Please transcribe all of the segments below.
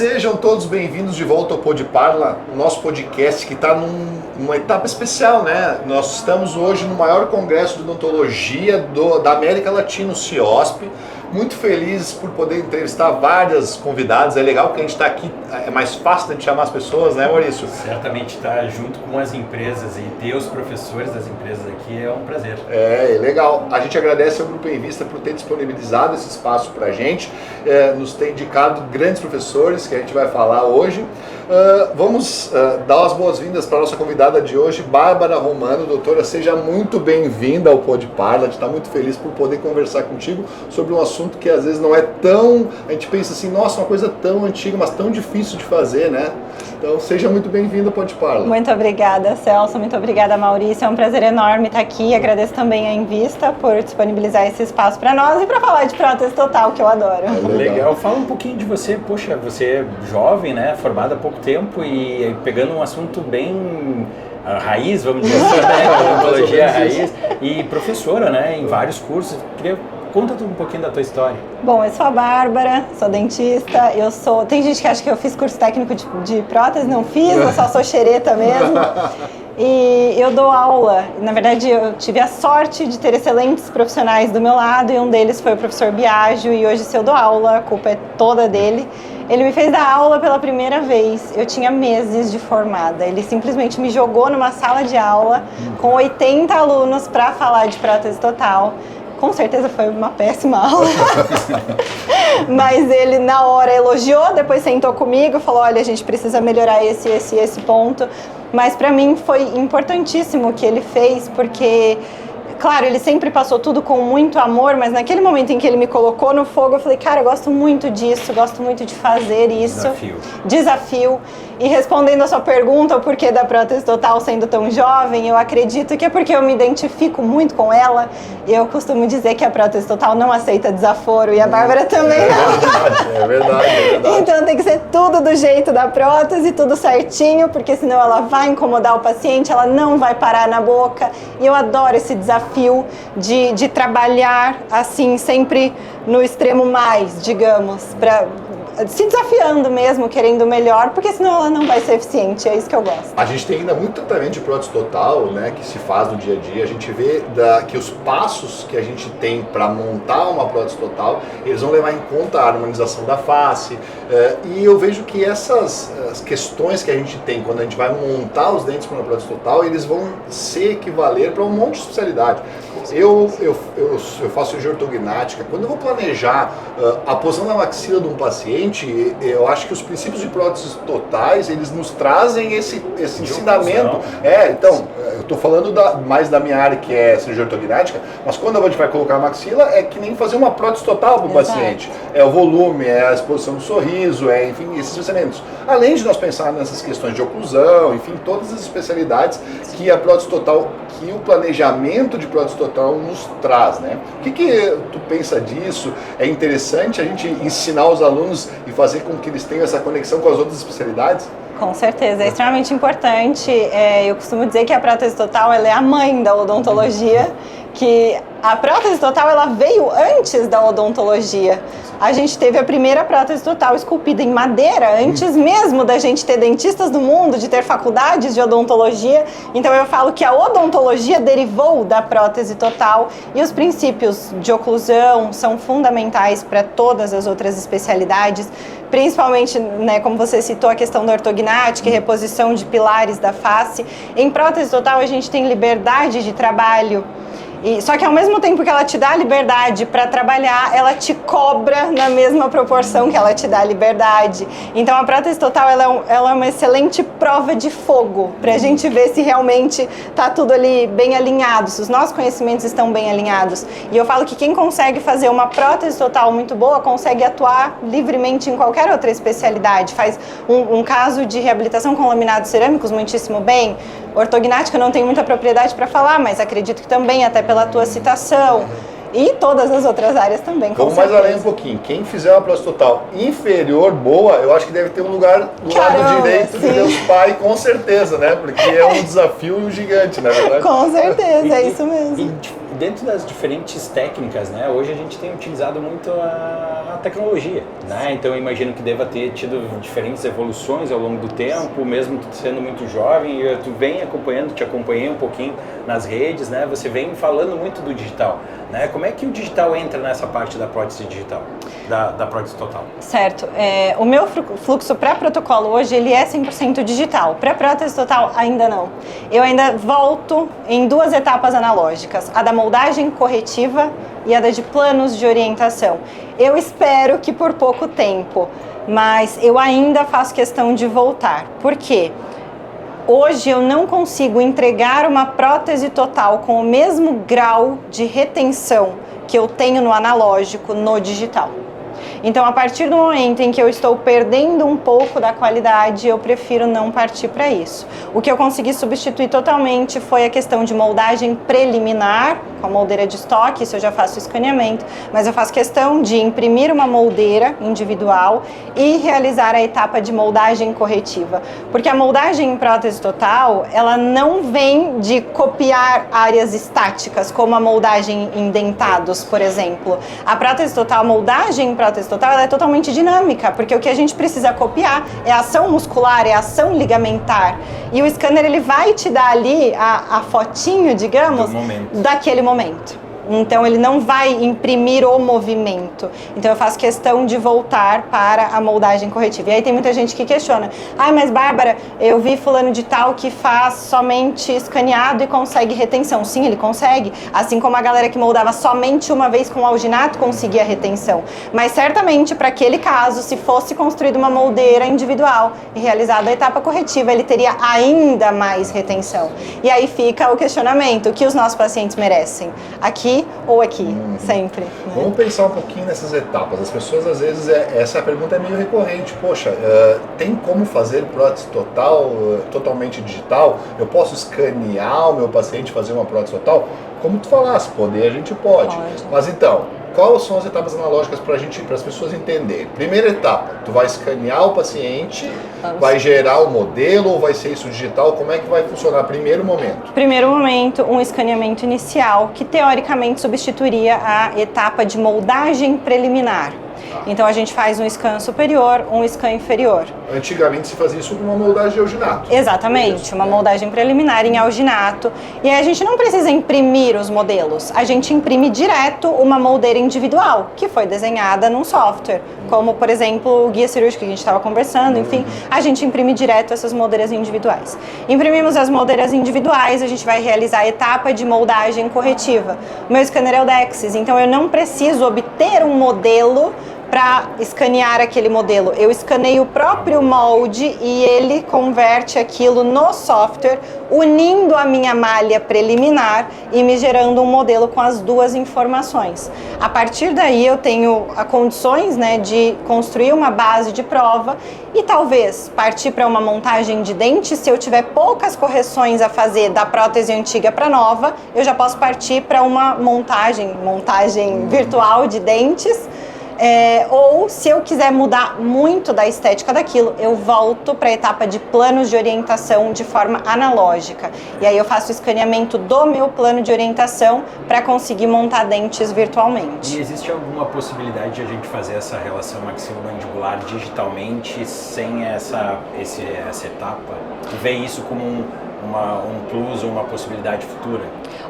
Sejam todos bem-vindos de volta ao Podparla, o nosso podcast que está numa etapa especial, né? Nós estamos hoje no maior congresso de odontologia da América Latina, o CIOSP. Muito felizes por poder entrevistar várias convidadas. É legal que a gente está aqui, é mais fácil de chamar as pessoas, né, Maurício? Certamente estar junto com as empresas e ter os professores das empresas aqui é um prazer. É legal. A gente agradece ao Grupo Em Vista por ter disponibilizado esse espaço para a gente, nos ter indicado grandes professores que a gente vai falar hoje. Vamos dar as boas-vindas para a nossa convidada de hoje, Bárbara Romano. Doutora, seja muito bem-vinda ao Podparla. A gente está muito feliz por poder conversar contigo sobre um assunto que às vezes não é tão... A gente pensa assim, nossa, uma coisa tão antiga, mas tão difícil de fazer, né? Então, seja muito bem-vinda ao Podparla. Muito obrigada, Celso. Muito obrigada, Maurício. É um prazer enorme estar aqui. Agradeço também a Em Vista por disponibilizar esse espaço para nós e para falar de prótese total, que eu adoro. Legal. Fala um pouquinho de você. Poxa, você é jovem, né? Formada há pouco tempo e pegando um assunto bem... a raiz, vamos dizer assim, né? Odontologia raiz e professora, né? Em vários cursos. Conta um pouquinho da tua história. Bom, eu sou a Bárbara, sou dentista, tem gente que acha que eu fiz curso técnico de prótese, não fiz, eu só sou xereta mesmo. E eu dou aula, na verdade eu tive a sorte de ter excelentes profissionais do meu lado e um deles foi o professor Biagio e hoje se eu dou aula, a culpa é toda dele. Ele me fez dar aula pela primeira vez, eu tinha meses de formada, ele simplesmente me jogou numa sala de aula com 80 alunos para falar de prótese total. Com certeza foi uma péssima aula, mas ele na hora elogiou, depois sentou comigo e falou, olha, a gente precisa melhorar esse ponto. Mas para mim foi importantíssimo o que ele fez, porque, claro, ele sempre passou tudo com muito amor, mas naquele momento em que ele me colocou no fogo, eu falei, cara, eu gosto muito disso, gosto muito de fazer isso. Desafio. E respondendo a sua pergunta, o porquê da prótese total sendo tão jovem, eu acredito que é porque eu me identifico muito com ela. Eu costumo dizer que a prótese total não aceita desaforo e a Bárbara também não. É verdade. Então tem que ser tudo do jeito da prótese, tudo certinho, porque senão ela vai incomodar o paciente, ela não vai parar na boca. E eu adoro esse desafio de trabalhar assim, sempre no extremo mais, digamos, se desafiando mesmo, querendo o melhor, porque senão ela não vai ser eficiente, é isso que eu gosto. A gente tem ainda muito tratamento de prótese total, né, que se faz no dia a dia. A gente vê que os passos que a gente tem para montar uma prótese total, eles vão levar em conta a harmonização da face, e eu vejo que essas questões que a gente tem quando a gente vai montar os dentes para uma prótese total, eles vão se equivaler para um monte de especialidade. Eu faço cirurgia ortognática. Quando eu vou planejar a posição da maxila de um paciente, eu acho que os princípios de próteses totais, eles nos trazem esse ensinamento. Então, eu estou falando mais da minha área, que é cirurgia ortognática, mas quando a gente vai colocar a maxila, é que nem fazer uma prótese total para o paciente. É o volume, é a exposição do sorriso, enfim, esses pensamentos. Além de nós pensar nessas questões de oclusão, enfim, todas as especialidades que a prótese total, que o planejamento de prótese total nos traz, né? O que tu pensa disso? É interessante a gente ensinar os alunos e fazer com que eles tenham essa conexão com as outras especialidades? Com certeza, é extremamente importante. Eu costumo dizer que a prótese total ela é a mãe da odontologia, que a prótese total ela veio antes da odontologia. A gente teve a primeira prótese total esculpida em madeira, antes mesmo da gente ter dentistas do mundo, de ter faculdades de odontologia. Então eu falo que a odontologia derivou da prótese total e os princípios de oclusão são fundamentais para todas as outras especialidades, principalmente, né, como você citou, a questão da ortognática e reposição de pilares da face. Em prótese total a gente tem liberdade de trabalho. Só que ao mesmo tempo que ela te dá liberdade para trabalhar, ela te cobra na mesma proporção que ela te dá liberdade. Então a prótese total ela é uma excelente prova de fogo para a gente ver se realmente está tudo ali bem alinhado, se os nossos conhecimentos estão bem alinhados. E eu falo que quem consegue fazer uma prótese total muito boa consegue atuar livremente em qualquer outra especialidade. Faz um caso de reabilitação com laminados cerâmicos muitíssimo bem. Ortognática não tem muita propriedade para falar, mas acredito que também até pela tua citação. E todas as outras áreas também. Vamos mais além um pouquinho. Quem fizer uma prótese total inferior, boa, eu acho que deve ter um lugar do lado direito de Deus Pai, com certeza, né? Porque é um desafio gigante, na verdade. Com certeza, é isso mesmo. E dentro das diferentes técnicas, né, hoje a gente tem utilizado muito a tecnologia, né? Então eu imagino que deva ter tido diferentes evoluções ao longo do tempo, mesmo tu sendo muito jovem, e tu vem acompanhando, te acompanhei um pouquinho nas redes, né? Você vem falando muito do digital, né? Como é que o digital entra nessa parte da prótese digital, da prótese total? Certo. O meu fluxo pré-protocolo hoje, ele é 100% digital. Pré-prótese total, ainda não. Eu ainda volto em 2 etapas analógicas, a da moldagem corretiva e a da de planos de orientação. Eu espero que por pouco tempo, mas eu ainda faço questão de voltar. Por quê? Hoje eu não consigo entregar uma prótese total com o mesmo grau de retenção que eu tenho no analógico no digital. Então, a partir do momento em que eu estou perdendo um pouco da qualidade, eu prefiro não partir para isso. O que eu consegui substituir totalmente foi a questão de moldagem preliminar, com a moldeira de estoque, isso eu já faço escaneamento, mas eu faço questão de imprimir uma moldeira individual e realizar a etapa de moldagem corretiva. Porque a moldagem em prótese total, ela não vem de copiar áreas estáticas, como a moldagem em dentados, por exemplo. A prótese total, a moldagem em prótese total, ela é totalmente dinâmica, porque o que a gente precisa copiar é a ação muscular, é a ação ligamentar. E o scanner, ele vai te dar ali a fotinho, digamos, daquele momento. Então, ele não vai imprimir o movimento. Então, eu faço questão de voltar para a moldagem corretiva. E aí tem muita gente que questiona. Mas Bárbara, eu vi fulano de tal que faz somente escaneado e consegue retenção. Sim, ele consegue. Assim como a galera que moldava somente uma vez com alginato conseguia retenção. Mas certamente, para aquele caso, se fosse construída uma moldeira individual e realizada a etapa corretiva, ele teria ainda mais retenção. E aí fica o questionamento, o que os nossos pacientes merecem? Aqui ou aqui, sempre. Né? Vamos pensar um pouquinho nessas etapas. As pessoas, às vezes, essa pergunta é meio recorrente. Poxa, tem como fazer prótese total, totalmente digital? Eu posso escanear o meu paciente e fazer uma prótese total? Como tu falasse, poder a gente pode. Mas então, quais são as etapas analógicas para as pessoas entenderem? Primeira etapa, tu vai escanear o paciente, vai gerar o modelo ou vai ser isso digital? Como é que vai funcionar? Primeiro momento. Primeiro momento, um escaneamento inicial que teoricamente substituiria a etapa de moldagem preliminar. Então a gente faz um scan superior, um scan inferior. Antigamente se fazia isso com uma moldagem de alginato. Exatamente, uma moldagem preliminar em alginato. E aí a gente não precisa imprimir os modelos, a gente imprime direto uma moldeira individual, que foi desenhada num software, como por exemplo o guia cirúrgico que a gente estava conversando, enfim, a gente imprime direto essas moldeiras individuais. Imprimimos as moldeiras individuais, a gente vai realizar a etapa de moldagem corretiva. O meu scanner é o Dexis, então eu não preciso obter um modelo para escanear aquele modelo. Eu escaneio o próprio molde e ele converte aquilo no software, unindo a minha malha preliminar e me gerando um modelo com as 2 informações. A partir daí eu tenho condições, né, de construir uma base de prova e talvez partir para uma montagem de dente. Se eu tiver poucas correções a fazer da prótese antiga para nova, eu já posso partir para uma montagem virtual de dentes. Ou se eu quiser mudar muito da estética daquilo, eu volto para a etapa de planos de orientação de forma analógica. E aí eu faço o escaneamento do meu plano de orientação para conseguir montar dentes virtualmente. E existe alguma possibilidade de a gente fazer essa relação maxilomandibular digitalmente sem essa etapa? E ver isso como um plus ou uma possibilidade futura?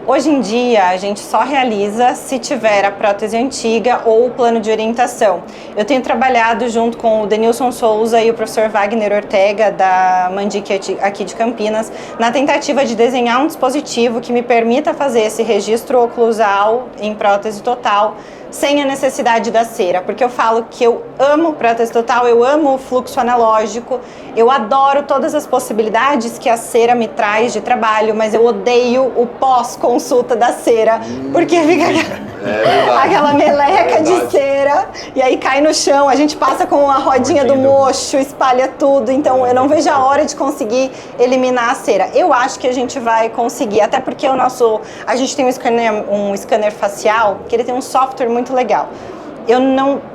Hoje em dia, a gente só realiza se tiver a prótese antiga ou o plano de orientação. Eu tenho trabalhado junto com o Denilson Souza e o professor Wagner Ortega, da Mandic aqui de Campinas, na tentativa de desenhar um dispositivo que me permita fazer esse registro oclusal em prótese total, sem a necessidade da cera, porque eu falo que eu amo prótese total, eu amo o fluxo analógico, eu adoro todas as possibilidades que a cera me traz de trabalho, mas eu odeio o pós-consulta da cera, porque fica aquela meleca de cera e aí cai no chão, a gente passa com a rodinha do mocho, espalha tudo, então eu não vejo a hora de conseguir eliminar a cera. Eu acho que a gente vai conseguir, até porque a gente tem um scanner facial, que ele tem um software muito legal.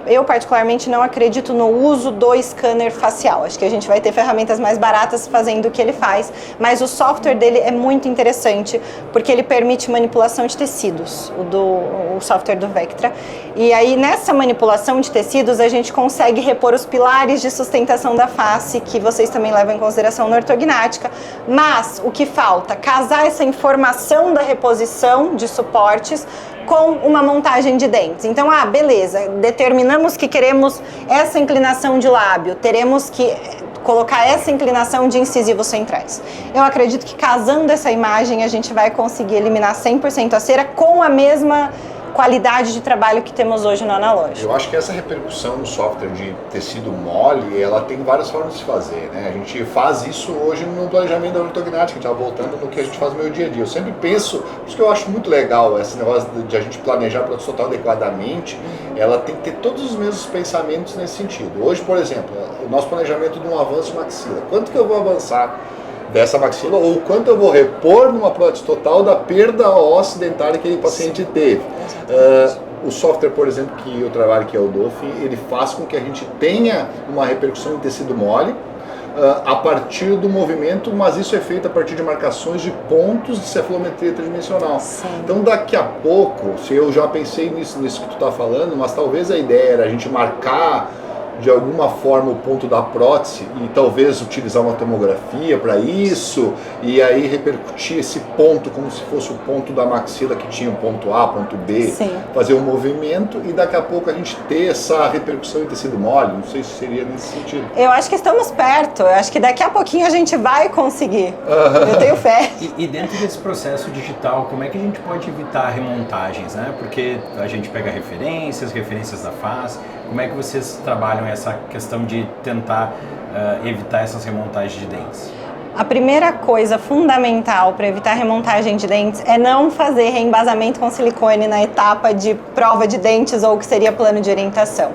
eu particularmente não acredito no uso do scanner facial. Acho que a gente vai ter ferramentas mais baratas fazendo o que ele faz, mas o software dele é muito interessante, porque ele permite manipulação de tecidos, o software do Vectra. E aí, nessa manipulação de tecidos, a gente consegue repor os pilares de sustentação da face, que vocês também levam em consideração na ortognática. Mas o que falta? Casar essa informação da reposição de suportes com uma montagem de dentes. Então, beleza, determinamos que queremos essa inclinação de lábio, teremos que colocar essa inclinação de incisivos centrais. Eu acredito que casando essa imagem, a gente vai conseguir eliminar 100% a cera com a mesma qualidade de trabalho que temos hoje no analógico. Eu acho que essa repercussão no software de tecido mole, ela tem várias formas de se fazer, né? A gente faz isso hoje no planejamento da ortognática, já voltando no que a gente faz no meu dia a dia. Eu sempre penso, por isso que eu acho muito legal esse negócio de a gente planejar para o total adequadamente, ela tem que ter todos os mesmos pensamentos nesse sentido. Hoje, por exemplo, o nosso planejamento de um avanço de maxila, quanto que eu vou avançar dessa maxila ou quanto eu vou repor numa prótese total da perda óssea dentária que o paciente teve. O software, por exemplo, que eu trabalho, que é o Dolphin, ele faz com que a gente tenha uma repercussão em tecido mole a partir do movimento, mas isso é feito a partir de marcações de pontos de cefalometria tridimensional. Sim. Então, daqui a pouco, se eu já pensei nisso que tu está falando, mas talvez a ideia era a gente marcar de alguma forma o ponto da prótese e talvez utilizar uma tomografia para isso e aí repercutir esse ponto como se fosse o ponto da maxila que tinha o ponto A, ponto B, Sim. fazer um movimento e daqui a pouco a gente ter essa repercussão em tecido mole, não sei se seria nesse sentido. Eu acho que estamos perto, eu acho que daqui a pouquinho a gente vai conseguir, eu tenho fé. E dentro desse processo digital, como é que a gente pode evitar remontagens, né? Porque a gente pega referências da face, como é que vocês trabalham essa questão de tentar evitar essas remontagens de dentes? A primeira coisa fundamental para evitar remontagem de dentes é não fazer reembasamento com silicone na etapa de prova de dentes ou que seria plano de orientação.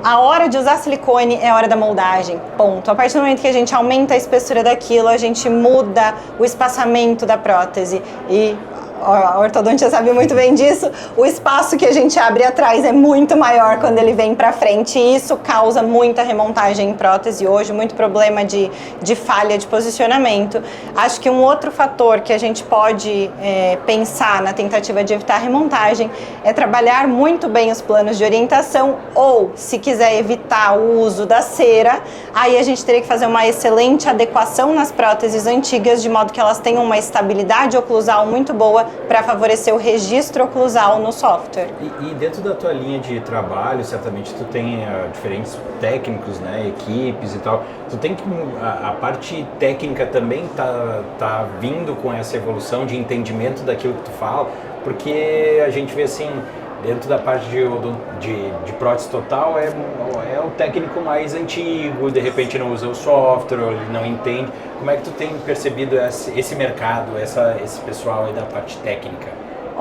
A hora de usar silicone é a hora da moldagem, ponto. A partir do momento que a gente aumenta a espessura daquilo, a gente muda o espaçamento da prótese e a ortodontia sabe muito bem disso, o espaço que a gente abre atrás é muito maior quando ele vem para frente e isso causa muita remontagem em prótese hoje, muito problema de falha de posicionamento. Acho que um outro fator que a gente pode pensar na tentativa de evitar remontagem é trabalhar muito bem os planos de orientação ou, se quiser evitar o uso da cera, aí a gente teria que fazer uma excelente adequação nas próteses antigas, de modo que elas tenham uma estabilidade oclusal muito boa para favorecer o registro oclusal no software. E dentro da tua linha de trabalho, certamente tu tem diferentes técnicos, né, equipes e tal. Tu tem que a parte técnica também tá vindo com essa evolução de entendimento daquilo que tu fala, porque a gente vê assim, dentro da parte de prótese total é o técnico mais antigo, de repente não usa o software, ele não entende. Como é que tu tem percebido esse mercado, esse pessoal aí da parte técnica?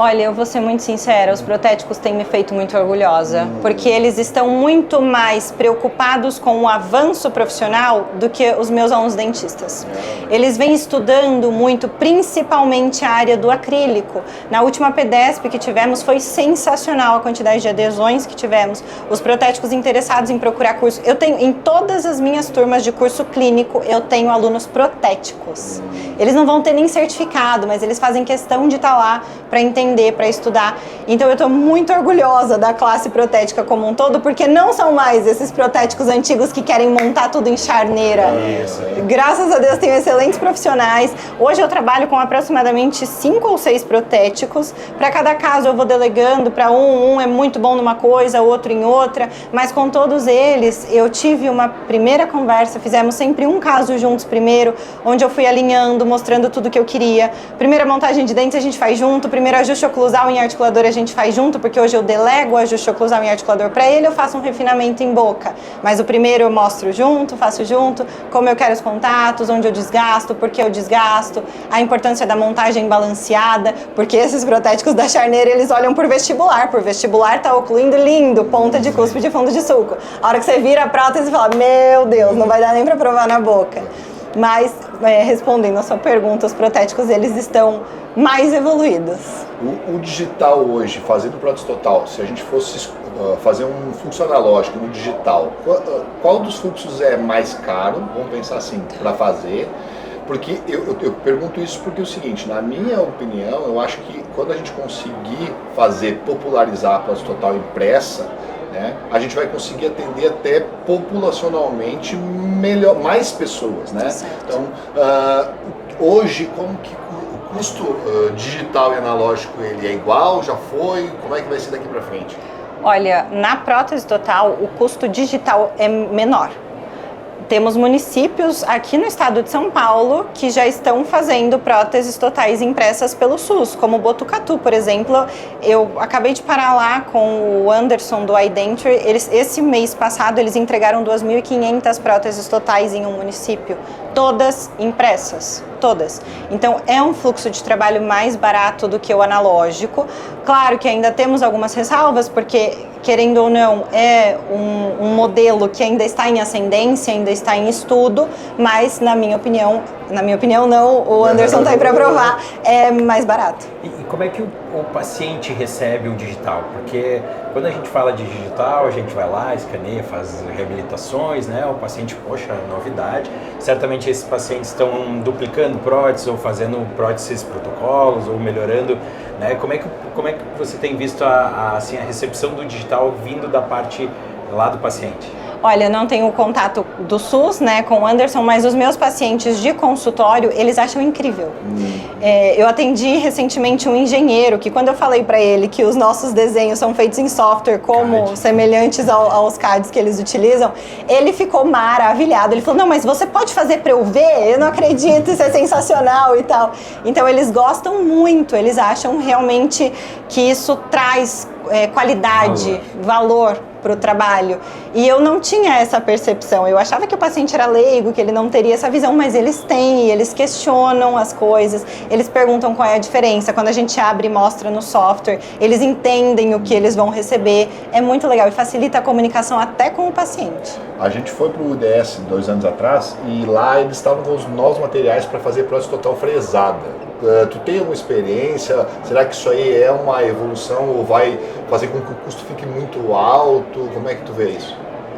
Olha, eu vou ser muito sincera, os protéticos têm me feito muito orgulhosa, porque eles estão muito mais preocupados com o avanço profissional do que os meus alunos dentistas. Eles vêm estudando muito, principalmente a área do acrílico. Na última PDESP que tivemos, foi sensacional a quantidade de adesões que tivemos. Os protéticos interessados em procurar curso. Eu tenho, em todas as minhas turmas de curso clínico, eu tenho alunos protéticos. Eles não vão ter nem certificado, mas eles fazem questão de estar lá para entender, para estudar. Então eu estou muito orgulhosa da classe protética como um todo, porque não são mais esses protéticos antigos que querem montar tudo em charneira. Graças a Deus tenho excelentes profissionais. Hoje eu trabalho com aproximadamente 5 ou 6 protéticos. Para cada caso eu vou delegando para um é muito bom numa coisa, outro em outra, mas com todos eles eu tive uma primeira conversa, fizemos sempre um caso juntos primeiro, onde eu fui alinhando, mostrando tudo que eu queria. Primeira montagem de dentes a gente faz junto, primeiro ajuste oclusal em articulador a gente faz junto, porque hoje eu delego o ajuste oclusal em articulador para ele, eu faço um refinamento em boca. Mas o primeiro eu mostro junto, faço junto, como eu quero os contatos, onde eu desgasto, por que eu desgasto, a importância da montagem balanceada, porque esses protéticos da charneira, eles olham por vestibular tá ocluindo lindo, ponta de cúspide e fundo de sulco. A hora que você vira a prótese e fala, meu Deus, não vai dar nem para provar na boca. Mas, respondendo a sua pergunta, os protéticos, eles estão mais evoluídos. O digital hoje, fazendo prótese total, se a gente fosse fazer um fluxo analógico no digital, qual dos fluxos é mais caro, vamos pensar assim, para fazer? Porque eu pergunto isso porque é o seguinte, na minha opinião, eu acho que quando a gente conseguir popularizar a prótese total impressa, né, a gente vai conseguir atender até populacionalmente mais pessoas, né? Então, hoje, como que o custo digital e analógico ele é igual, já foi? Como é que vai ser daqui para frente? Olha, na prótese total, o custo digital é menor. Temos municípios aqui no estado de São Paulo que já estão fazendo próteses totais impressas pelo SUS, como Botucatu, por exemplo. Eu acabei de parar lá com o Anderson do iDenture. Esse mês passado eles entregaram 2.500 próteses totais em um município, todas impressas, todas. Então é um fluxo de trabalho mais barato do que o analógico. Claro que ainda temos algumas ressalvas, porque querendo ou não, é um modelo que ainda está em ascendência, ainda está em estudo, mas na minha opinião não, o Anderson está aí para provar, é mais barato. E como é que o paciente recebe o digital? Porque quando a gente fala de digital, a gente vai lá, escaneia, faz reabilitações, né? O paciente, poxa, novidade. Certamente esses pacientes estão duplicando próteses ou fazendo próteses protocolos ou melhorando, né? Como é que você tem visto a recepção do digital vindo da parte lá do paciente? Olha, não tenho contato do SUS, né, com o Anderson, mas os meus pacientes de consultório, eles acham incrível. Eu atendi recentemente um engenheiro que, quando eu falei para ele que os nossos desenhos são feitos em software, como semelhantes aos CADs que eles utilizam, ele ficou maravilhado. Ele falou, não, mas você pode fazer para eu ver? Eu não acredito, isso é sensacional e tal. Então, eles gostam muito, eles acham realmente que isso traz qualidade, valor para o trabalho. E eu não tinha essa percepção. Eu achava que o paciente era leigo, que ele não teria essa visão, mas eles têm, eles questionam as coisas, eles perguntam qual é a diferença. Quando a gente abre e mostra no software, eles entendem o que eles vão receber. É muito legal e facilita a comunicação até com o paciente. A gente foi para o UDS 2 anos atrás e lá eles estavam com os novos materiais para fazer prótese total fresada. Tu tem alguma experiência? Será que isso aí é uma evolução ou vai fazer com que o custo fique muito alto? Como é que tu vê isso?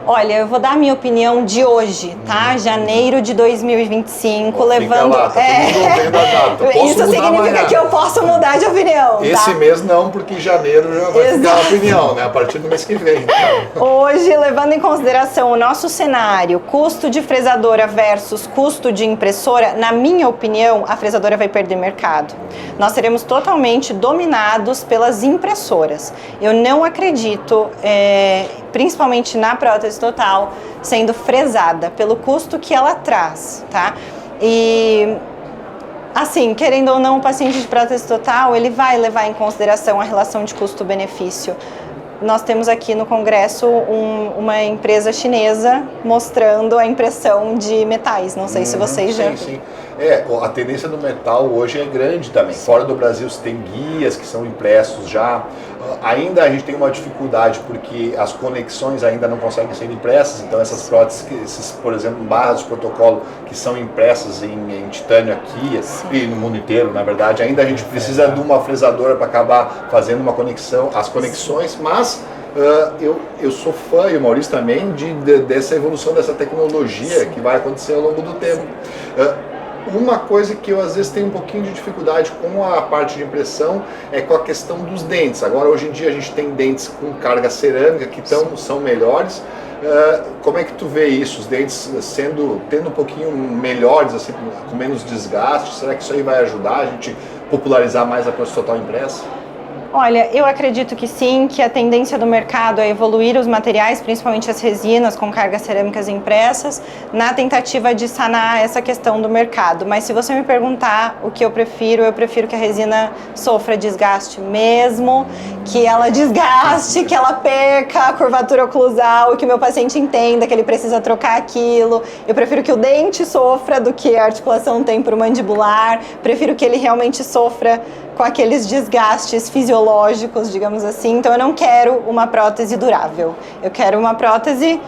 Olha, eu vou dar a minha opinião de hoje, tá? Janeiro de 2025, levando... Lá, tá todo mundo vendo a data. Isso significa amanhã que eu posso mudar de opinião, Esse tá? mês não, porque em janeiro já vai ficar a opinião, né? A partir do mês que vem. Então. Hoje, levando em consideração o nosso cenário, custo de fresadora versus custo de impressora, na minha opinião, a fresadora vai perder mercado. Nós seremos totalmente dominados pelas impressoras. Eu não acredito, principalmente na prótese total, sendo fresada pelo custo que ela traz, tá? E assim, querendo ou não, o paciente de prótese total, ele vai levar em consideração a relação de custo-benefício. Nós temos aqui no congresso uma empresa chinesa mostrando a impressão de metais. Não sei se vocês já... Sim. A tendência do metal hoje é grande também. Fora do Brasil você tem guias que são impressos já. Ainda a gente tem uma dificuldade porque as conexões ainda não conseguem ser impressas. Então essas próteses, por exemplo, barras de protocolo que são impressas em titânio aqui e no mundo inteiro, na verdade, ainda a gente precisa de uma fresadora para acabar fazendo as conexões, mas eu sou fã, e o Maurício também, dessa evolução dessa tecnologia que vai acontecer ao longo do tempo. Uma coisa que eu às vezes tenho um pouquinho de dificuldade com a parte de impressão é com a questão dos dentes. Agora, hoje em dia, a gente tem dentes com carga cerâmica que são melhores. Como é que tu vê isso? Os dentes tendo um pouquinho melhores, assim, com menos desgaste? Será que isso aí vai ajudar a gente popularizar mais a prótese total impressa? Olha, eu acredito que sim, que a tendência do mercado é evoluir os materiais, principalmente as resinas com cargas cerâmicas impressas, na tentativa de sanar essa questão do mercado. Mas se você me perguntar o que eu prefiro que a resina sofra desgaste mesmo, que ela desgaste, que ela perca a curvatura oclusal, que o meu paciente entenda que ele precisa trocar aquilo. Eu prefiro que o dente sofra do que a articulação temporomandibular, prefiro que ele realmente sofra com aqueles desgastes fisiológicos, digamos assim. Então eu não quero uma prótese durável, eu quero uma prótese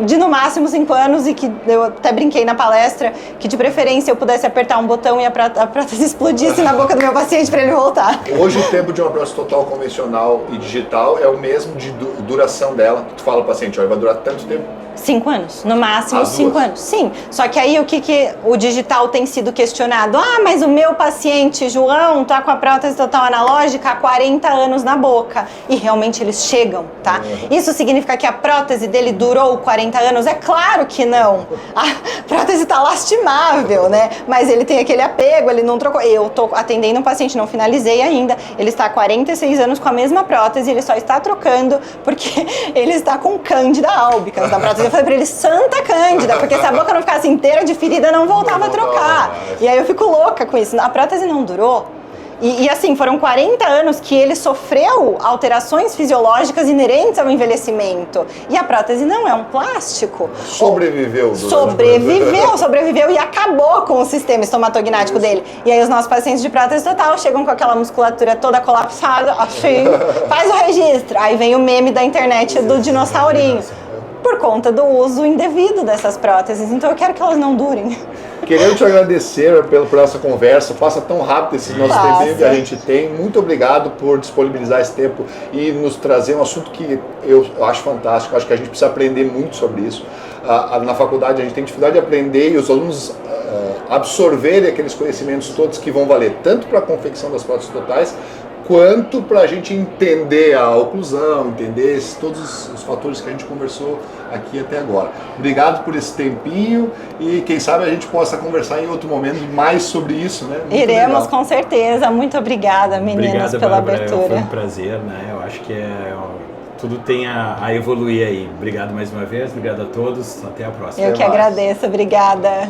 de no máximo 5 anos, e que eu até brinquei na palestra que de preferência eu pudesse apertar um botão e a prótese explodisse na boca do meu paciente para ele voltar. Hoje o tempo de uma prótese total convencional e digital é o mesmo de duração dela. Tu fala ao paciente, olha, vai durar tanto tempo? 5 anos, no máximo As 5 duas. anos. Sim, só que aí o que o digital tem sido questionado? Ah, mas o meu paciente João tá com a prótese total analógica há 40 anos na boca. E realmente eles chegam, tá? Isso significa que a prótese dele durou 40 anos? É claro que não. A prótese tá lastimável, né? Mas ele tem aquele apego, ele não trocou. Eu tô atendendo um paciente, não finalizei ainda. Ele está há 46 anos com a mesma prótese, ele só está trocando porque ele está com Cândida albicans na prótese. Eu falei pra ele, Santa Cândida, porque se a boca não ficasse inteira de ferida, não voltava a trocar. E aí eu fico louca com isso. A prótese não durou. E assim, foram 40 anos que ele sofreu alterações fisiológicas inerentes ao envelhecimento. E a prótese não é um plástico. Sobreviveu. Sobreviveu e acabou com o sistema estomatognático dele. E aí os nossos pacientes de prótese total chegam com aquela musculatura toda colapsada, assim, faz o registro. Aí vem o meme da internet do dinossaurinho. Por conta do uso indevido dessas próteses. Então eu quero que elas não durem. Querendo te agradecer por essa conversa. Passa tão rápido esse nosso tempinho que a gente tem. Muito obrigado por disponibilizar esse tempo e nos trazer um assunto que eu acho fantástico. Acho que a gente precisa aprender muito sobre isso. Na faculdade a gente tem dificuldade de aprender e os alunos absorverem aqueles conhecimentos todos que vão valer tanto para a confecção das próteses totais, quanto para a gente entender a oclusão, entender todos os fatores que a gente conversou aqui até agora. Obrigado por esse tempinho e quem sabe a gente possa conversar em outro momento mais sobre isso, né? Muito Iremos, legal. Com certeza. Muito obrigada, meninas, pela Bárbara, abertura. Foi um prazer, né? Eu acho que tudo tem a evoluir aí. Obrigado mais uma vez, obrigado a todos, até a próxima. Eu que agradeço, obrigada.